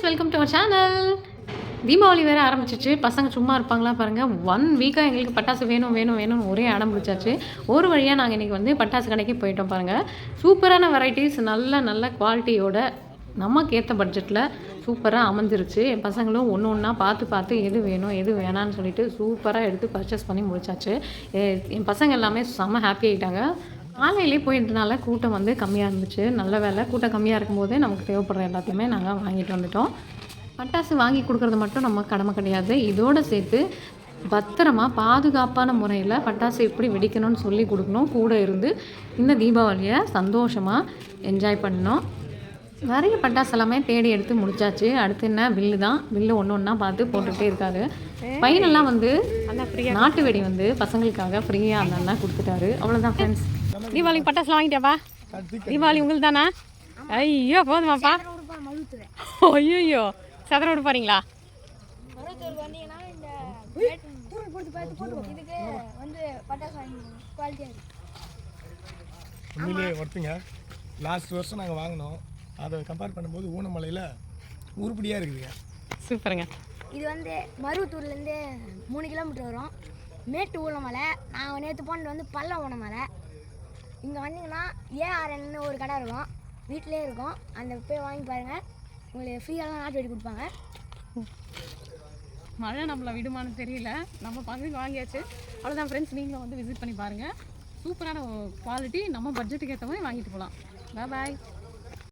Friends, welcome to our channel. Deepavali வேறு ஆரம்பிச்சிச்சு. பசங்க சும்மா இருப்பாங்களா பாருங்கள். 1 வீக்காக எங்களுக்கு பட்டாசு வேணும் வேணும் வேணும்னு ஒரே அடம் பிடிச்சாச்சு. ஒரு வழியாக நாங்கள் இன்றைக்கி வந்து பட்டாசு கடைக்கு போயிட்டோம் பாருங்கள். சூப்பரான வெரைட்டிஸ், நல்ல நல்ல குவாலிட்டியோட நமக்கு ஏற்ற பட்ஜெட்டில் சூப்பராக அமைஞ்சிருச்சு. என் பசங்களும் ஒன்று ஒன்றா பார்த்து பார்த்து எது வேணும் எது வேணான்னு சொல்லிட்டு சூப்பராக எடுத்து பர்ச்சேஸ் பண்ணி முடிச்சாச்சு. என் பசங்க எல்லாமே செம்ம ஹாப்பி ஆகிட்டாங்க. காலையிலே போயிட்டனால கூட்டம் வந்து கம்மியாக இருந்துச்சு. நல்ல வேலை, கூட்டம் கம்மியாக இருக்கும்போதே நமக்கு தேவைப்படுற எல்லாத்தையுமே நாங்கள் வாங்கிட்டு வந்துட்டோம். பட்டாசு வாங்கி கொடுக்குறது மட்டும் நம்ம கடமை கிடையாது. இதோடு சேர்த்து பத்திரமா பாதுகாப்பான முறையில் பட்டாசு எப்படி வெடிக்கணும்னு சொல்லி கொடுக்கணும். கூட இருந்து இந்த தீபாவளியை சந்தோஷமாக என்ஜாய் பண்ணணும். நிறைய பட்டாசு எல்லாமே தேடி எடுத்து முடிச்சாச்சு. அடுத்து என்ன, பில்லு தான். பில்லு ஒன்று ஒன்றா பார்த்து போட்டுகிட்டே இருக்காரு. பையனெல்லாம் வந்து நாட்டு வெடி வந்து பசங்களுக்காக ஃப்ரீயாக அந்த அண்ணா கொடுத்துட்டாரு. அவ்வளோதான் ஃப்ரெண்ட்ஸ். தீபாவளிக்கு பட்டாசுலாம் வாங்கிட்டாப்பா? தீபாவளி உங்களுக்கு தானே? ஐயோ போதுமாப்பா. ஐயோ சதுர விட போறீங்களா? உண்மையிலே ஒருத்தங்க லாஸ்ட் வருஷம் நாங்கள் வாங்கினோம். அதை கம்பேர் பண்ணும்போது ஊனமலையில் உருப்படியாக இருக்குதுங்க. சூப்பருங்க. இது வந்து மருவத்தூர்லேருந்து 3 கிலோமீட்டர் வரும். மேட்டு ஊனமலை. நான் நேற்று போனது வந்து பல்ல ஊனமலை. இங்கே வந்தீங்கன்னா ஏஆர்என்னு ஒரு கடை இருக்கும், வீட்டிலே இருக்கும். அந்த போய் வாங்கி பாருங்கள், உங்களுக்கு ஃப்ரீயாக நாட்டு வெடி கொடுப்பாங்க. மழை நம்மளை விடுமான்னு தெரியல, நம்ம பகுதிக்கு வாங்கியாச்சு. அவ்வளோதான் ஃப்ரெண்ட்ஸ், நீங்களும் வந்து விசிட் பண்ணி பாருங்கள். சூப்பரான குவாலிட்டி, நம்ம பட்ஜெட்டுக்கு ஏற்ற மாதிரி வாங்கிட்டு போகலாம். பாய்.